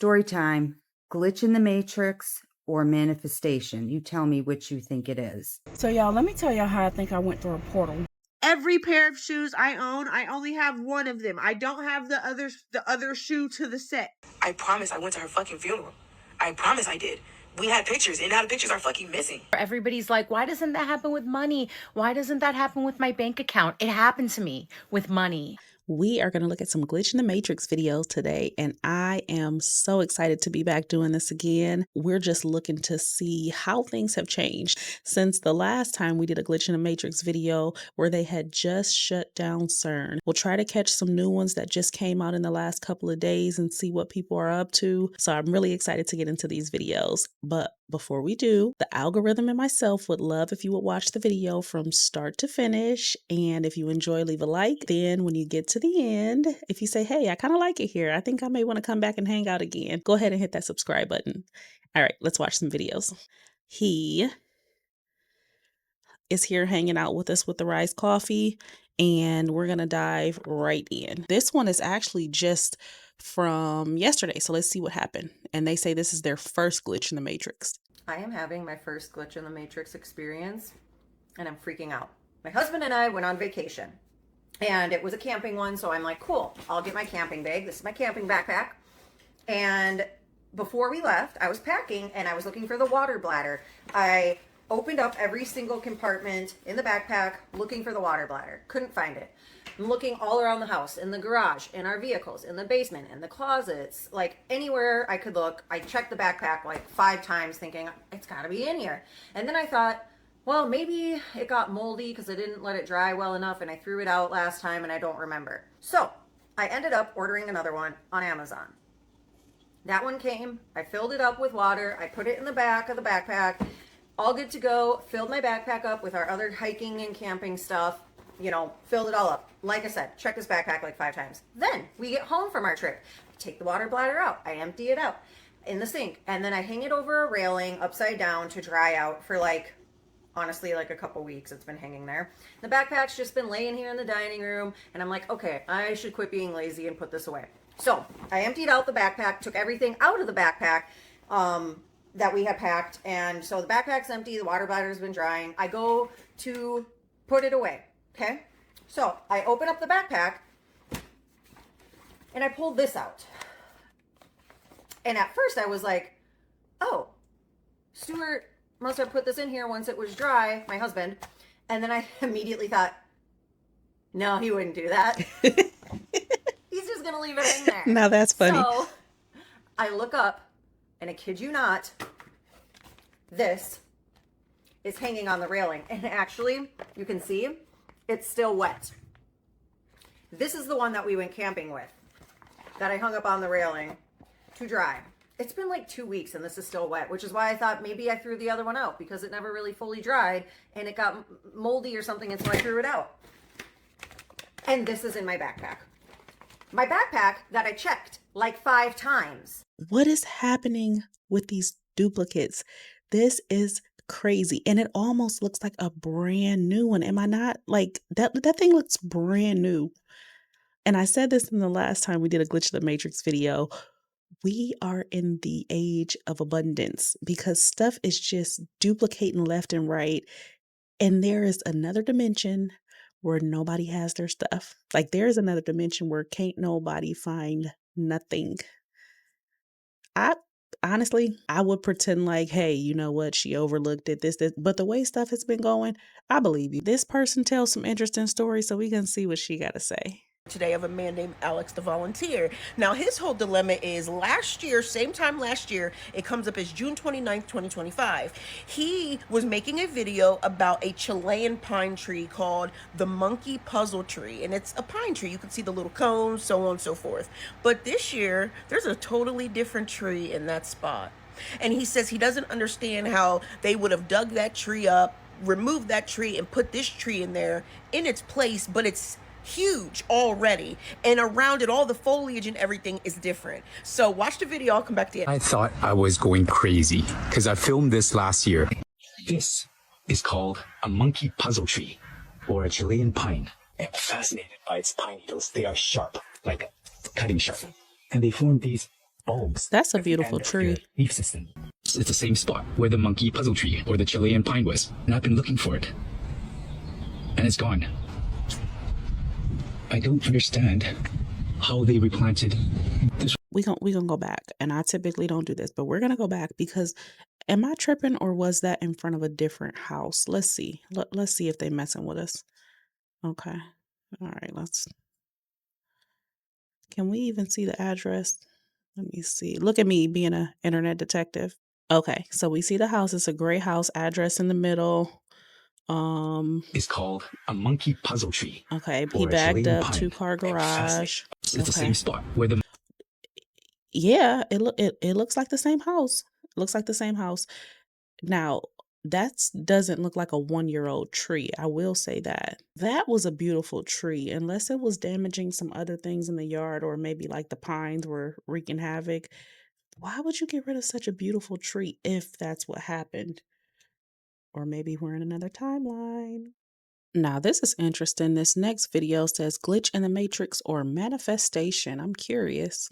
story time. Glitch in the Matrix or manifestation? You tell me which you think it is. So y'all, let me tell y'all how I think I went through a portal. Every pair of shoes I own, I only have one of them. I don't have the other shoe to the set. I promise I went to her fucking funeral. I promise I did. We had pictures, and now the pictures are fucking missing. Everybody's like, why doesn't that happen with money? Why doesn't that happen with my bank account? It happened to me with money. We are going to look at some Glitch in the Matrix videos today, and I am so excited to be back doing this again. We're just looking to see how things have changed since the last time we did a Glitch in the Matrix video where they had just shut down CERN. We'll try to catch some new ones that just came out in the last couple of days and see what people are up to. So I'm really excited to get into these videos. But before we do, the algorithm and myself would love if you would watch the video from start to finish. And if you enjoy, leave a like. Then when you get to the end, if you say, hey, I kind of like it here, I think I may want to come back and hang out again, go ahead and hit that subscribe button. All right, let's watch some videos. He is here hanging out with us with the rice coffee, and we're going to dive right in. This one is actually just from yesterday, so let's see what happened. And they say this is their first glitch in the Matrix. I am having my first glitch in the Matrix experience, and I'm freaking out. My husband and I went on vacation, and it was a camping one, so I'm like, cool, I'll get my camping bag. This is my camping backpack. And before we left, I was packing, and I was looking for the water bladder. I opened up every single compartment in the backpack looking for the water bladder. Couldn't find it. I'm looking all around the house, in the garage, in our vehicles, in the basement, in the closets, like anywhere I could look. I checked the backpack like 5 times thinking it's got to be in here. And then I thought, well, maybe it got moldy because I didn't let it dry well enough and I threw it out last time and I don't remember. So I ended up ordering another one on Amazon. That one came, I filled it up with water, I put it in the back of the backpack, all good to go, filled my backpack up with our other hiking and camping stuff, you know, filled it all up. Like I said, check this backpack like 5 times. Then we get home from our trip, I take the water bladder out, I empty it out in the sink, and then I hang it over a railing upside down to dry out for like, honestly, like a couple weeks. It's been hanging there. The backpack's just been laying here in the dining room, and I'm like, okay, I should quit being lazy and put this away. So I emptied out the backpack, took everything out of the backpack that we had packed, and so the backpack's empty, the water bladder's been drying. I go to put it away, okay? So I open up the backpack, and I pulled this out. And at first I was like, oh, Stuart must have put this in here once it was dry, my husband. And then I immediately thought, no, he wouldn't do that. He's just going to leave it in there. Now that's funny. So I look up, and I kid you not, this is hanging on the railing. And actually, you can see it's still wet. This is the one that we went camping with, that I hung up on the railing to dry. It's been like 2 weeks and this is still wet, which is why I thought maybe I threw the other one out because it never really fully dried and it got moldy or something, and so I threw it out. And this is in my backpack. My backpack that I checked like 5 times. What is happening with these duplicates? This is crazy. And it almost looks like a brand new one. Am I not? Like that thing looks brand new. And I said this in the last time we did a Glitch in the Matrix video. We are in the age of abundance because stuff is just duplicating left and right. And there is another dimension where nobody has their stuff. Like there is another dimension where can't nobody find nothing. Honestly, I would pretend like, hey, you know what? She overlooked it, this. But the way stuff has been going, I believe you. This person tells some interesting stories, so we can see what she got to say. Today of a man named Alex the Volunteer. Now his whole dilemma is last year, same time last year, it comes up as June 29th, 2025. He was making a video about a Chilean pine tree called the monkey puzzle tree. And it's a pine tree. You can see the little cones, so on and so forth. But this year, there's a totally different tree in that spot. And he says he doesn't understand how they would have dug that tree up, removed that tree, and put this tree in there in its place, but it's huge already, and around it all the foliage and everything is different. So watch the video, I'll come back to you. I thought I was going crazy because I filmed this last year. This is called a monkey puzzle tree or a Chilean pine. I'm fascinated by its pine needles. They are sharp, like cutting sharp, and they form these bulbs That's a at the beautiful end of tree. your leaf system. It's the same spot where the monkey puzzle tree or the Chilean pine was, and I've been looking for it. And it's gone. I don't understand how they replanted this. We gonna go back, and I typically don't do this, but we're gonna go back because am I tripping or was that in front of a different house? Let's see. Let's see if they messing with us. Okay. All right. Can we even see the address? Let me see. Look at me being an internet detective. Okay, so we see the house. It's a gray house, address in the middle. Is called a monkey puzzle tree. Okay, he or a backed Chilean up, pine. 2-car garage. It's the Okay. same spot where the Yeah, it looks like the same house. It looks like the same house. Now, that doesn't look like a 1-year-old tree. I will say that. That was a beautiful tree, unless it was damaging some other things in the yard or maybe like the pines were wreaking havoc. Why would you get rid of such a beautiful tree if that's what happened? Or maybe we're in another timeline. Now, this is interesting. This next video says glitch in the matrix or manifestation. I'm curious.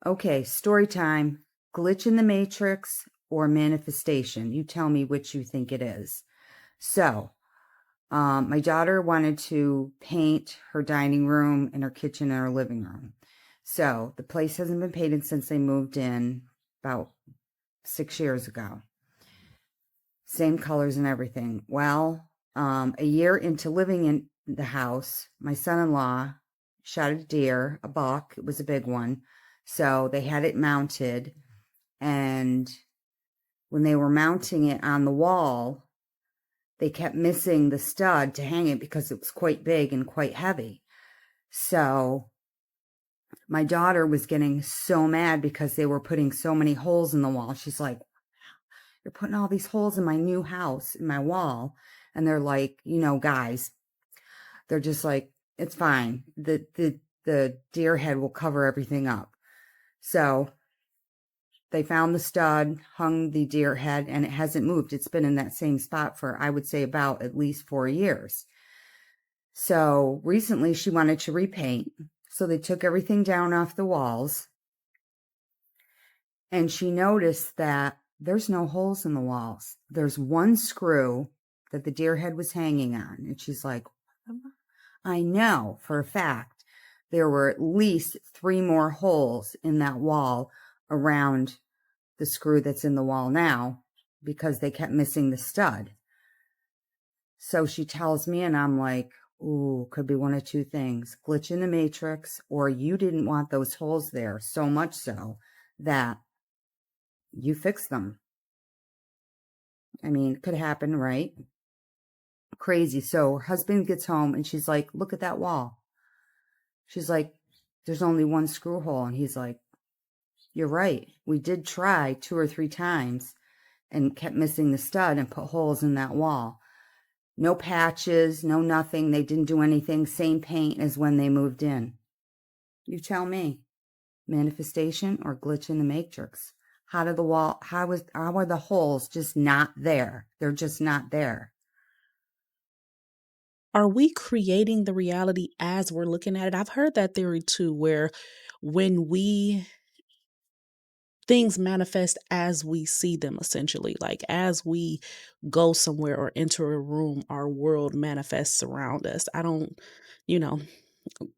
Okay, story time. Glitch in the matrix or manifestation. You tell me which you think it is. So, my daughter wanted to paint her dining room and her kitchen and her living room. So, the place hasn't been painted since they moved in about 6 years ago. Same colors and everything. Well, a year into living in the house, my son-in-law shot a deer, a buck. It was a big one. So they had it mounted, and when they were mounting it on the wall, they kept missing the stud to hang it because it was quite big and quite heavy. So my daughter was getting so mad because they were putting so many holes in the wall. She's like, "You're putting all these holes in my new house, in my wall." And they're like, guys, they're just like, "It's fine. The deer head will cover everything up." So they found the stud, hung the deer head, and it hasn't moved. It's been in that same spot for, I would say, about at least 4 years. So recently she wanted to repaint. So they took everything down off the walls. And she noticed that there's no holes in the walls. There's one screw that the deer head was hanging on. And she's like, I know for a fact there were at least 3 more holes in that wall around the screw that's in the wall now because they kept missing the stud. So she tells me, and I'm like, ooh, could be one of 2 things. Glitch in the matrix, or you didn't want those holes there so much so that you fixed them. I mean, it could happen, right? Crazy. So her husband gets home and she's like, look at that wall. She's like, there's only 1 screw hole. And he's like, you're right. We did try 2 or 3 times and kept missing the stud and put holes in that wall. No patches, no nothing. They didn't do anything. Same paint as when they moved in. You tell me. Manifestation or glitch in the matrix? How are the holes just not there? They're just not there. Are we creating the reality as we're looking at it? I've heard that theory too, where when things manifest as we see them, essentially, like as we go somewhere or enter a room, our world manifests around us. I don't,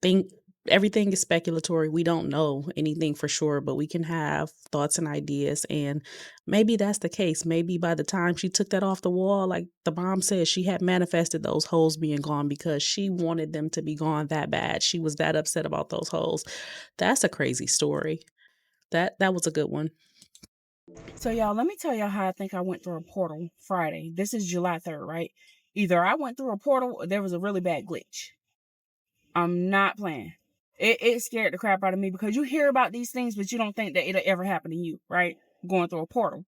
think everything is speculatory. We don't know anything for sure, but we can have thoughts and ideas. And maybe that's the case. Maybe by the time she took that off the wall, like the mom said, she had manifested those holes being gone because she wanted them to be gone that bad. She was that upset about those holes. That's a crazy story. That was a good one. So y'all, let me tell y'all how I think I went through a portal Friday. This is July 3rd, right? Either I went through a portal or there was a really bad glitch. I'm not playing. It scared the crap out of me because you hear about these things, but you don't think that it'll ever happen to you, right? Going through a portal.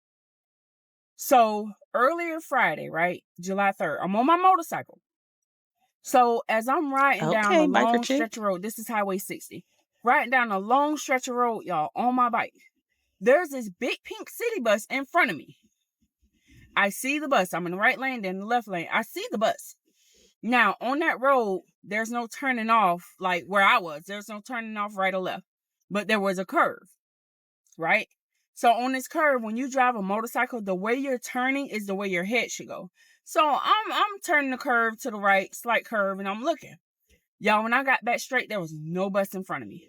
So earlier Friday, right? July 3rd, I'm on my motorcycle. So as I'm riding down a long stretch of road, this is Highway 60. Riding down a long stretch of road, y'all, on my bike. There's this big pink city bus in front of me. I see the bus. I'm in the right lane, then the left lane. I see the bus. Now, on that road, there's no turning off like where I was. There's no turning off right or left. but there was a curve, right? So on this curve, when you drive a motorcycle, the way you're turning is the way your head should go. So I'm turning the curve to the right, slight curve, and I'm looking. Y'all, when I got back straight, there was no bus in front of me.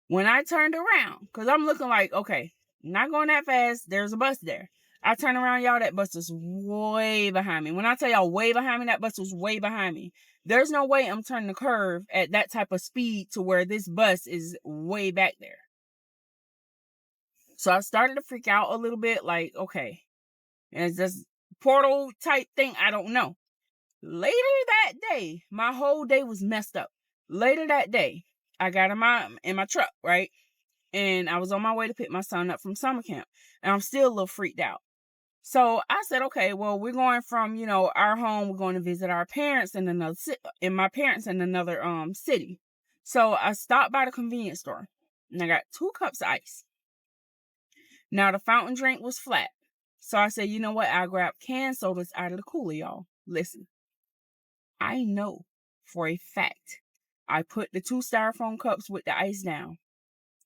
When I turned around, because I'm looking like, okay, not going that fast, there's a bus there. I turn around, y'all, that bus was way behind me. When I tell y'all way behind me, that bus was way behind me. There's no way I'm turning the curve at that type of speed to where this bus is way back there. So I started to freak out a little bit, like, okay, is this portal type thing? I don't know. Later that day, my whole day was messed up. Later that day, I got in my truck, right? And I was on my way to pick my son up from summer camp. And I'm still a little freaked out. So I said, okay, well, we're going from, our home, we're going to visit our parents in another my parents in another city. So I stopped by the convenience store and I got 2 cups of ice. Now the fountain drink was flat. So I said, you know what? I'll grab canned sodas out of the cooler, y'all. Listen, I know for a fact I put the 2 styrofoam cups with the ice down,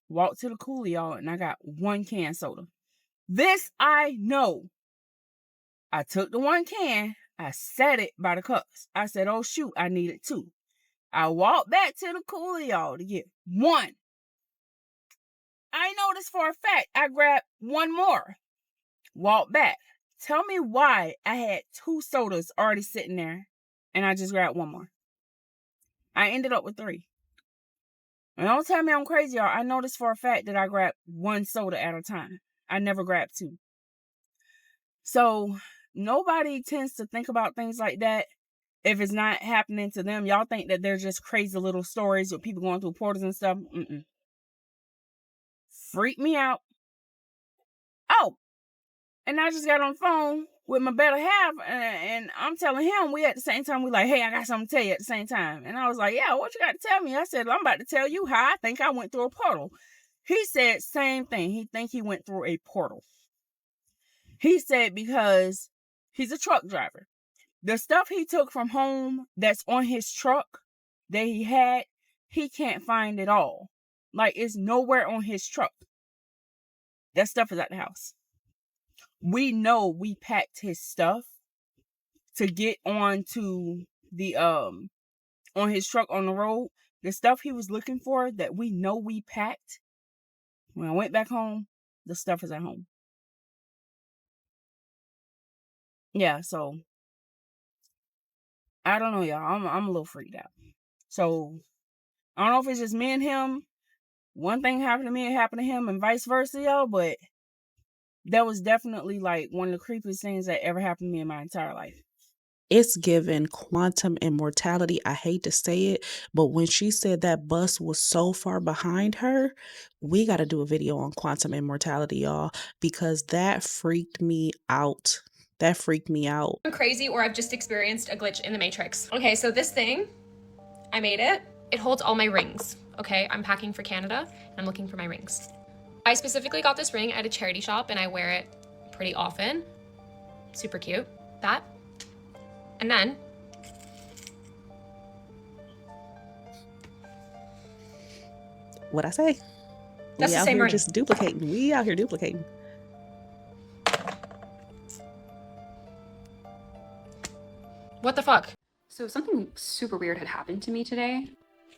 walked to the cooler, y'all, and I got 1 canned soda. This I know. I took the 1 can, I set it by the cups. I said, oh shoot, I needed 2. I walked back to the cooler, y'all, to get 1. I know this for a fact. I grabbed 1 more. Walked back. Tell me why I had 2 sodas already sitting there and I just grabbed 1 more. I ended up with 3. And don't tell me I'm crazy, y'all. I know this for a fact that I grabbed 1 soda at a time. I never grabbed 2. So nobody tends to think about things like that if it's not happening to them. Y'all think that they're just crazy little stories with people going through portals and stuff. Freak me out. Oh, and I just got on the phone with my better half, and I'm telling him, we at the same time, we like, hey, I got something to tell you at the same time. And I was like, yeah, what you got to tell me? I said, I'm about to tell you how I think I went through a portal. He said, same thing. He think he went through a portal. He said because he's a truck driver. The stuff he took from home that's on his truck that he can't find it all. Like, it's nowhere on his truck. That stuff is at the house. We know we packed his stuff to get onto the on his truck on the road. The stuff he was looking for that we know we packed. When I went back home, the stuff is at home. Yeah, so I don't know, y'all. I'm a little freaked out. So I don't know if it's just me and him. One thing happened to me, it happened to him, and vice versa, y'all. But that was definitely like one of the creepiest things that ever happened to me in my entire life. It's given quantum immortality. I hate to say it, but when she said that bus was so far behind her, we got to do a video on quantum immortality, y'all, because that freaked me out. That freaked me out. I'm crazy, or I've just experienced a glitch in the Matrix. Okay, so this thing, I made it. It holds all my rings. Okay, I'm packing for Canada and I'm looking for my rings. I specifically got this ring at a charity shop and I wear it pretty often. Super cute. That. And then What'd I say? That's we the out same here ring. just duplicating. We out here duplicating. What the fuck? So something super weird had happened to me today.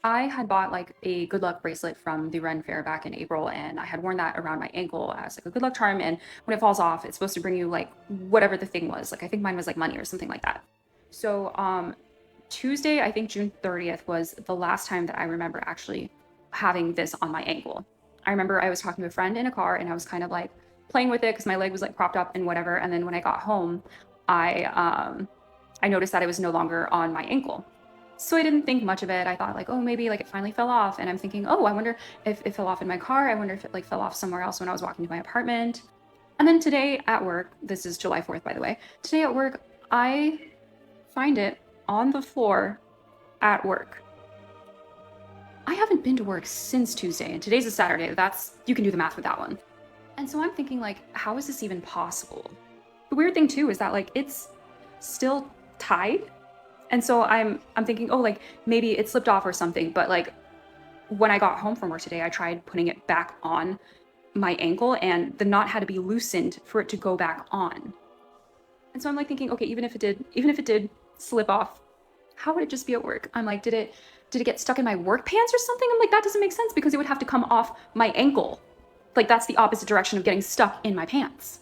I had bought like a good luck bracelet from the Ren Fair back in April, and I had worn that around my ankle as like a good luck charm. And when it falls off, it's supposed to bring you like whatever the thing was. Like I think mine was like money or something like that. So Tuesday, I think June 30th was the last time that I remember actually having this on my ankle. I remember I was talking to a friend in a car and I was kind of like playing with it because my leg was like propped up and whatever. And then when I got home, I noticed that it was no longer on my ankle. So I didn't think much of it. I thought like, oh, maybe like it finally fell off. And I'm thinking, oh, I wonder if it fell off in my car. I wonder if it like fell off somewhere else when I was walking to my apartment. And then today at work, this is July 4th, by the way. Today at work, I find it on the floor at work. I haven't been to work since Tuesday, and today's a Saturday. You can do the math with that one. And so I'm thinking like, how is this even possible? The weird thing too is that like it's still tied. And so I'm thinking, oh, like maybe it slipped off or something, but like when I got home from work today, I tried putting it back on my ankle, and the knot had to be loosened for it to go back on. And so I'm like thinking, okay, even if it did slip off, how would it just be at work? I'm like, did it get stuck in my work pants or something? I'm like, that doesn't make sense because it would have to come off my ankle. Like, that's the opposite direction of getting stuck in my pants.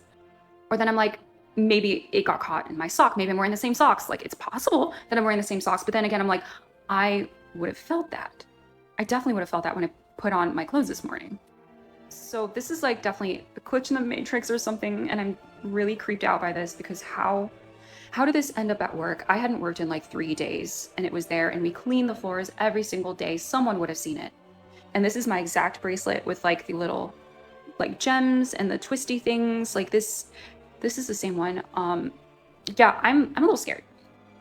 Or then I'm like, maybe it got caught in my sock. Maybe I'm wearing the same socks. Like, it's possible that I'm wearing the same socks. But then again, I'm like, I would have felt that. I definitely would have felt that when I put on my clothes this morning. So this is like definitely a glitch in the matrix or something. And I'm really creeped out by this because how did this end up at work? I hadn't worked in like 3 days and it was there, and we cleaned the floors every single day. Someone would have seen it. And this is my exact bracelet with like the little like gems and the twisty things. Like this is the same one. Yeah, I'm a little scared.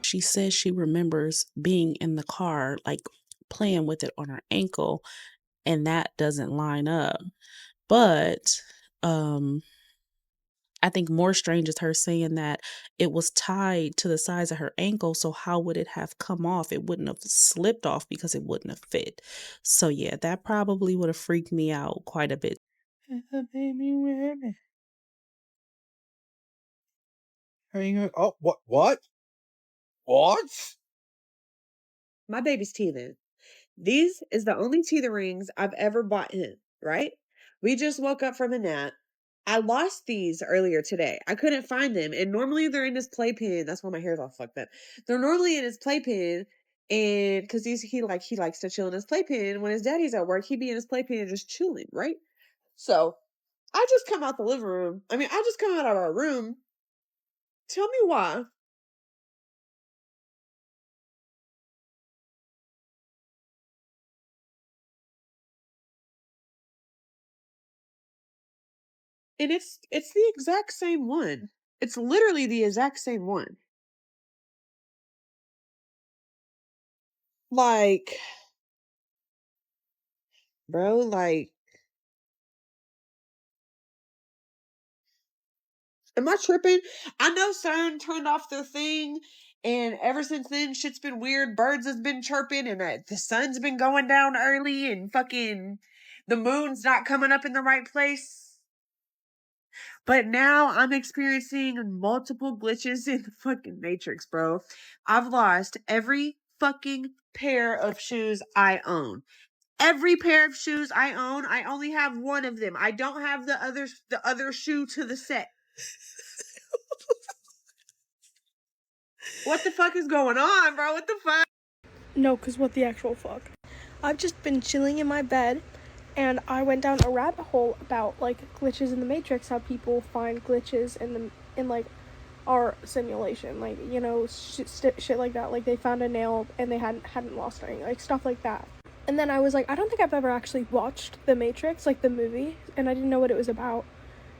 She says she remembers being in the car, like playing with it on her ankle, and that doesn't line up. But I think more strange is her saying that it was tied to the sides of her ankle. So how would it have come off? It wouldn't have slipped off because it wouldn't have fit. So yeah, that probably would have freaked me out quite a bit. Oh, what? What? My baby's teething. These is the only teething rings I've ever bought him, right? We just woke up from a nap. I lost these earlier today. I couldn't find them. And normally they're in his playpen. That's why my hair's all fucked up. They're normally in his playpen. And because he likes to chill in his playpen. When his daddy's at work, he'd be in his playpen just chilling, right? So I just come out the living room. I just come out of our room. Tell me why. And it's the exact same one. It's literally the exact same one. Like, bro, like, am I tripping? I know CERN turned off their thing, and ever since then, shit's been weird. Birds has been chirping, and the sun's been going down early, and fucking the moon's not coming up in the right place. But now I'm experiencing multiple glitches in the fucking Matrix, bro. I've lost every fucking pair of shoes I own. Every pair of shoes I own, I only have one of them. I don't have the other shoe to the set. What the fuck is going on, bro? What the fuck? No, because what the actual fuck? I've just been chilling in my bed, and I went down a rabbit hole about like glitches in the Matrix, how people find glitches in like our simulation, like, you know, shit like that. Like they found a nail and they hadn't lost anything, like stuff like that. And then I was like, I don't think I've ever actually watched The Matrix, like the movie, and I didn't know what it was about.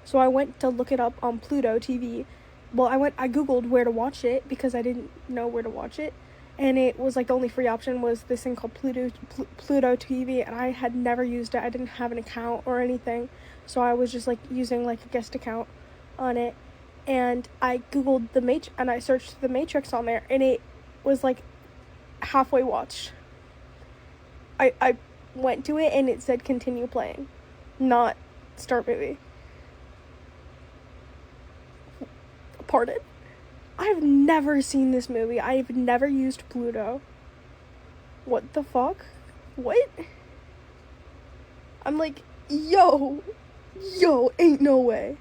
So I went to look it up on Pluto TV. Well, I googled where to watch it because I didn't know where to watch it. And it was like the only free option was this thing called Pluto TV, and I had never used it. I didn't have an account or anything. So I was just like using like a guest account on it. And I googled and I searched The Matrix on there, and it was like halfway watched. I went to it and it said continue playing, not start movie. Pardon? I've never seen this movie. I've never used Pluto. What the fuck? What? I'm like, yo, ain't no way.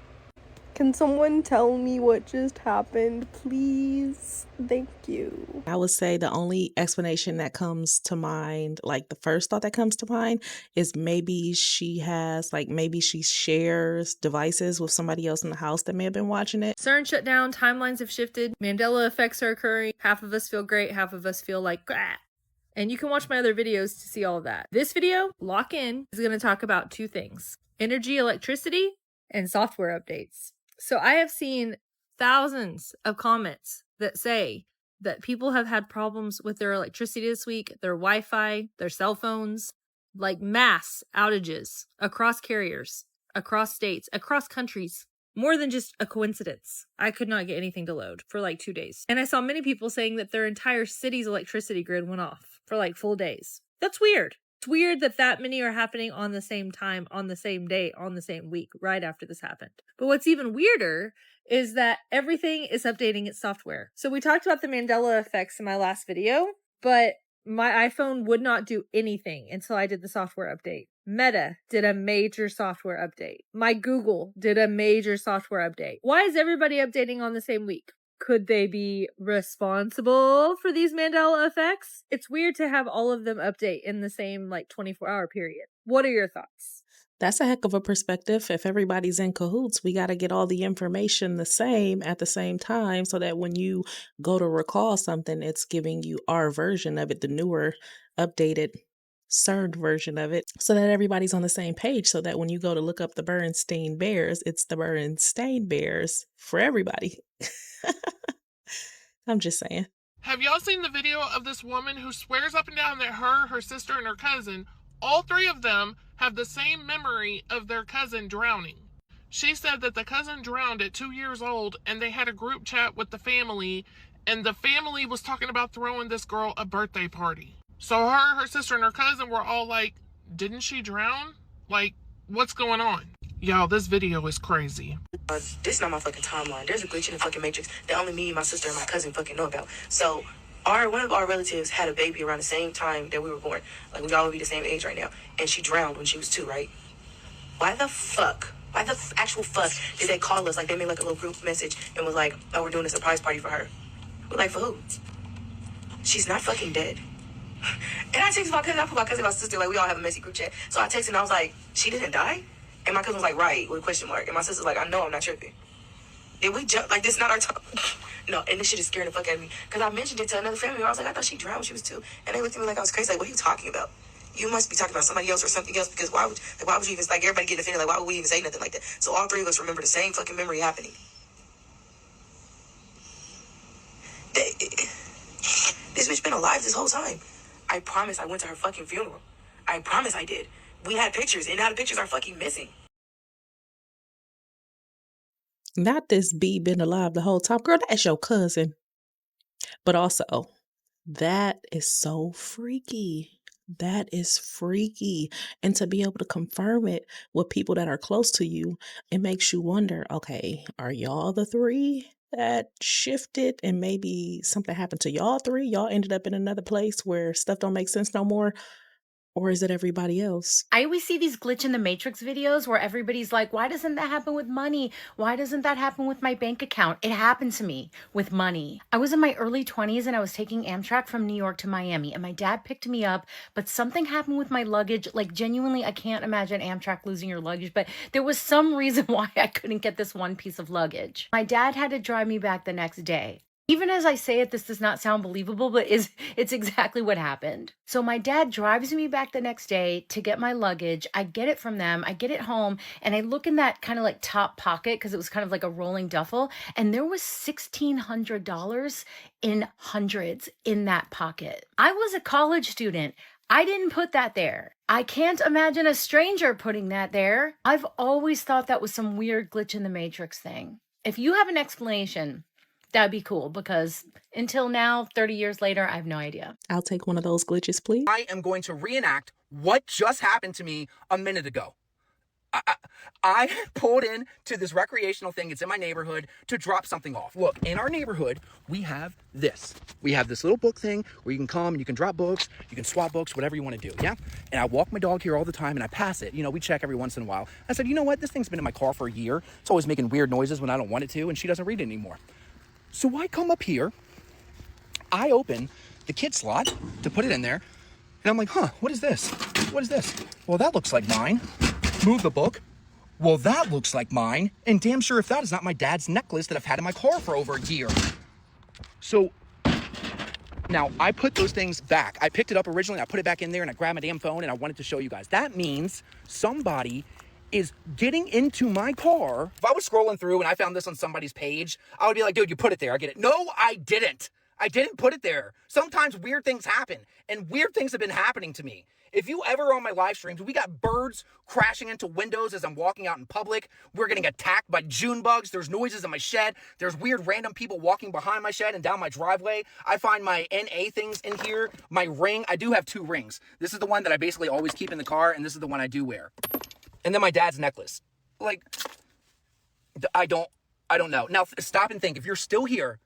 Can someone tell me what just happened, please? Thank you. I would say the only explanation that comes to mind, like the first thought that comes to mind, is maybe she shares devices with somebody else in the house that may have been watching it. CERN shut down, timelines have shifted, Mandela effects are occurring, half of us feel great, half of us feel like, ah. And you can watch my other videos to see all of that. This video, lock in, is going to talk about 2 things: energy, electricity, and software updates. So I have seen thousands of comments that say that people have had problems with their electricity this week, their Wi-Fi, their cell phones, like mass outages across carriers, across states, across countries. More than just a coincidence. I could not get anything to load for like 2 days. And I saw many people saying that their entire city's electricity grid went off for like full days. That's weird. It's weird that that many are happening on the same time, on the same day, on the same week, right after this happened. But what's even weirder is that everything is updating its software. So we talked about the Mandela effects in my last video, but my iPhone would not do anything until I did the software update. Meta did a major software update. My Google did a major software update. Why is everybody updating on the same week? Could they be responsible for these Mandela effects? It's weird to have all of them update in the same 24-hour period. What are your thoughts? That's a heck of a perspective. If everybody's in cahoots, we got to get all the information the same at the same time so that when you go to recall something, it's giving you our version of it, the newer, updated CERN version of it, so that everybody's on the same page, so that when you go to look up the Bernstein Bears, it's the Bernstein Bears for everybody. I'm just saying. Have y'all seen the video of this woman who swears up and down that her sister, and her cousin, all three of them have the same memory of their cousin drowning? She said that the cousin drowned at 2 years old, and they had a group chat with the family, and the family was talking about throwing this girl a birthday party. So her sister, and her cousin were all like, didn't she drown? Like, what's going on? Y'all, this video is crazy. This is not my fucking timeline. There's a glitch in the fucking matrix that only me, my sister, and my cousin fucking know about. So one of our relatives had a baby around the same time that we were born. Like, we all would be the same age right now. And she drowned when she was 2, right? Why the actual fuck did they call us? Like, they made like a little group message and was like, oh, we're doing a surprise party for her. We're like, for who? She's not fucking dead. And I texted my cousin, I put my cousin and my sister, like, we all have a messy group chat. So I texted and I was like, she didn't die? And my cousin was like, right, with a question mark. And my sister's like, I know, I'm not tripping. Did we jump? Like, this is not our time. No, and this shit is scaring the fuck out of me. Because I mentioned it to another family member. I was like, I thought she drowned when she was 2. And they looked at me like I was crazy. Like, what are you talking about? You must be talking about somebody else or something else, because why would you even, like, everybody getting offended? Like, why would we even say nothing like that? So all 3 of us remember the same fucking memory happening. This bitch been alive this whole time. I promise I went to her fucking funeral. I promise I did. We had pictures, and now the pictures are fucking missing. Not this B been alive the whole time. Girl, that's your cousin. But also, that is so freaky. That is freaky. And to be able to confirm it with people that are close to you, it makes you wonder, okay, are y'all the 3 that shifted and maybe something happened to y'all 3? Y'all ended up in another place where stuff don't make sense no more? Or is it everybody else? I always see these glitch in the matrix videos where everybody's like, why doesn't that happen with money? Why doesn't that happen with my bank account? It happened to me with money. I was in my early 20s and I was taking Amtrak from New York to Miami, and my dad picked me up, but something happened with my luggage. Like, genuinely, I can't imagine Amtrak losing your luggage, but there was some reason why I couldn't get this one piece of luggage. My dad had to drive me back the next day. Even as I say it, this does not sound believable, but it's exactly what happened. So my dad drives me back the next day to get my luggage. I get it from them. I get it home, and I look in that kind of like top pocket, because it was kind of like a rolling duffel, and there was $1,600 in hundreds in that pocket. I was a college student. I didn't put that there. I can't imagine a stranger putting that there. I've always thought that was some weird glitch in the matrix thing. If you have an explanation, that'd be cool, because until now, 30 years later, I have no idea. I'll take one of those glitches, please. I am going to reenact what just happened to me a minute ago. I pulled in to this recreational thing. It's in my neighborhood to drop something off. Look, in our neighborhood, we have this. We have this little book thing where you can come and you can drop books, you can swap books, whatever you want to do, yeah? And I walk my dog here all the time and I pass it. You know, we check every once in a while. I said, you know what? This thing's been in my car for a year. It's always making weird noises when I don't want it to, and she doesn't read it anymore. So I come up here, I open the kid slot to put it in there, and I'm like, huh, what is this? What is this? Well, that looks like mine. Move the book. Well, that looks like mine. And damn sure if that is not my dad's necklace that I've had in my car for over a year. So now I put those things back. I picked it up originally, I put it back in there, and I grabbed my damn phone, and I wanted to show you guys. That means somebody is getting into my car. If I was scrolling through and I found this on somebody's page, I would be like, dude, you put it there. I get it. No, I didn't. I didn't put it there. Sometimes weird things happen, and weird things have been happening to me. If you ever on my live streams, we got birds crashing into windows as I'm walking out in public. We're getting attacked by June bugs. There's noises in my shed. There's weird random people walking behind my shed and down my driveway. I find my NA things in here. My ring. I do have 2 rings. This is the one that I basically always keep in the car, and this is the one I do wear. And then my dad's necklace. Like, I don't know. Now, stop and think. If you're still here,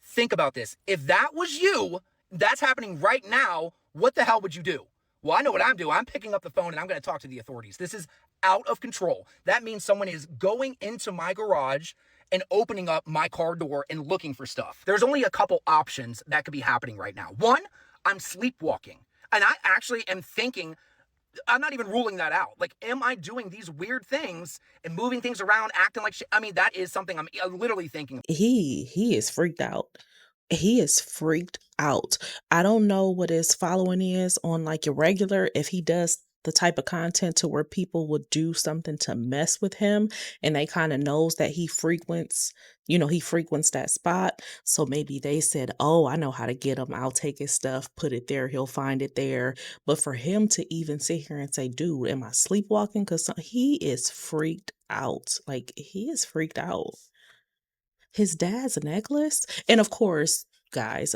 think about this. If that was you, that's happening right now, what the hell would you do? Well, I know what I'm doing. I'm picking up the phone and I'm going to talk to the authorities. This is out of control. That means someone is going into my garage and opening up my car door and looking for stuff. There's only a couple options that could be happening right now. One, I'm sleepwalking. And I actually am thinking, I'm not even ruling that out. Like, am I doing these weird things and moving things around, acting like shit? I mean, that is something I'm literally thinking. He is freaked out. He is freaked out. I don't know what his following is on like your regular, if he does the type of content to where people would do something to mess with him and they kind of knows that he frequents that spot. So maybe they said, oh, I know how to get him. I'll take his stuff, put it there. He'll find it there. But for him to even sit here and say, dude, am I sleepwalking? Because he is freaked out. Like, he is freaked out. His dad's necklace. And of course, guys,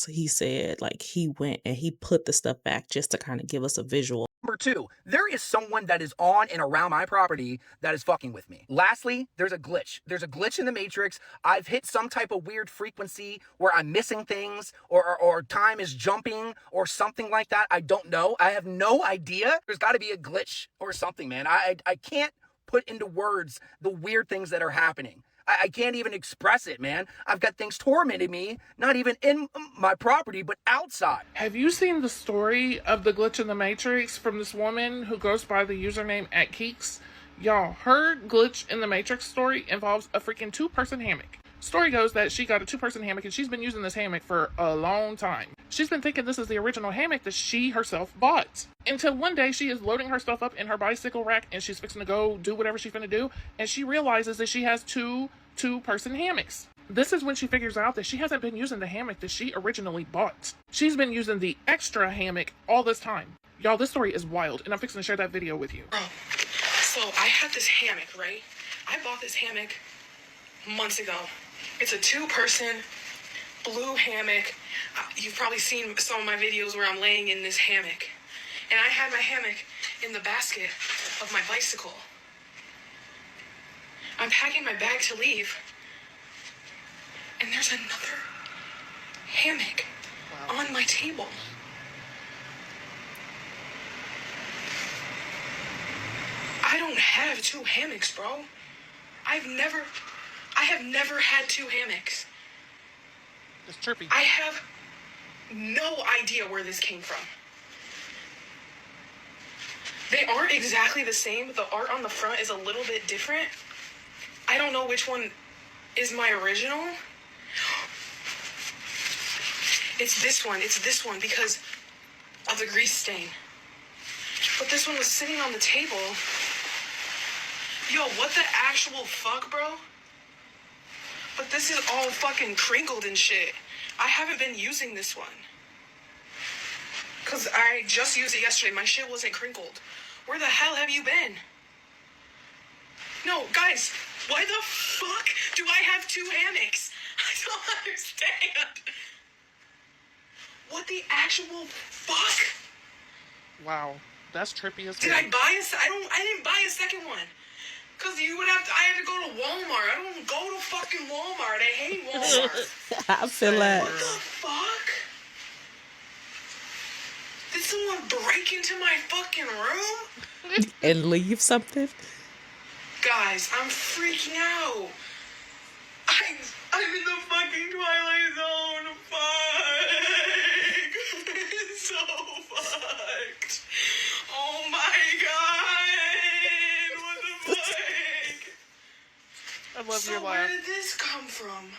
he said like he went and he put the stuff back just to kind of give us a visual. Number 2, there is someone that is on and around my property that is fucking with me. Lastly, there's a glitch. There's a glitch in the matrix. I've hit some type of weird frequency where I'm missing things or time is jumping or something like that. I don't know. I have no idea. There's got to be a glitch or something, man. I can't put into words the weird things that are happening. I can't even express it, man. I've got things tormenting me, not even in my property, but outside. Have you seen the story of the glitch in the Matrix from this woman who goes by the username @Keeks? Y'all, her glitch in the Matrix story involves a freaking 2-person hammock. Story goes that she got a 2-person hammock and she's been using this hammock for a long time. She's been thinking this is the original hammock that she herself bought. Until one day she is loading her stuff up in her bicycle rack and she's fixing to go do whatever she's finna do, and she realizes that she has 2-person hammocks. This is when she figures out that she hasn't been using the hammock that she originally bought. She's been using the extra hammock all this time. Y'all, this story is wild, and I'm fixing to share that video with you. Bro, so I had this hammock, right? I bought this hammock months ago. It's a 2-person blue hammock. You've probably seen some of my videos where I'm laying in this hammock. And I had my hammock in the basket of my bicycle. I'm packing my bag to leave. And there's another hammock on my table. I don't have 2 hammocks, bro. I have never had 2 hammocks. It's chirpy. I have no idea where this came from. They aren't exactly the same. The art on the front is a little bit different. I don't know which one is my original. It's this one because of the grease stain. But this one was sitting on the table. Yo, what the actual fuck, bro? But this is all fucking crinkled and shit. I haven't been using this one. Because I just used it yesterday. My shit wasn't crinkled. Where the hell have you been? No, guys, why the fuck do I have 2 hammocks? I don't understand. What the actual fuck? Wow, that's trippy as Did hell. I buy I didn't buy a second one. Cause I had to go to Walmart. I don't go to fucking Walmart. I hate Walmart. I feel that. What the fuck? Did someone break into my fucking room? And leave something? Guys, I'm freaking out. I'm in the fucking Twilight Zone. Fuck. It's so fucked. Oh my god. What the fuck? I love your So laugh. where did this come from?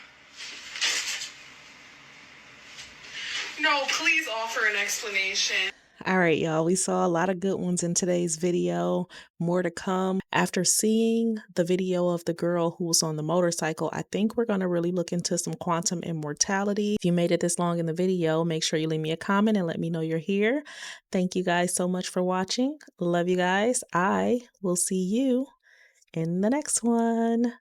No, please offer an explanation. All right, y'all, we saw a lot of good ones in today's video. More to come. After seeing the video of the girl who was on the motorcycle, I think we're going to really look into some quantum immortality. If you made it this long in the video, make sure you leave me a comment and let me know you're here. Thank you guys so much for watching. Love you guys. I will see you in the next one.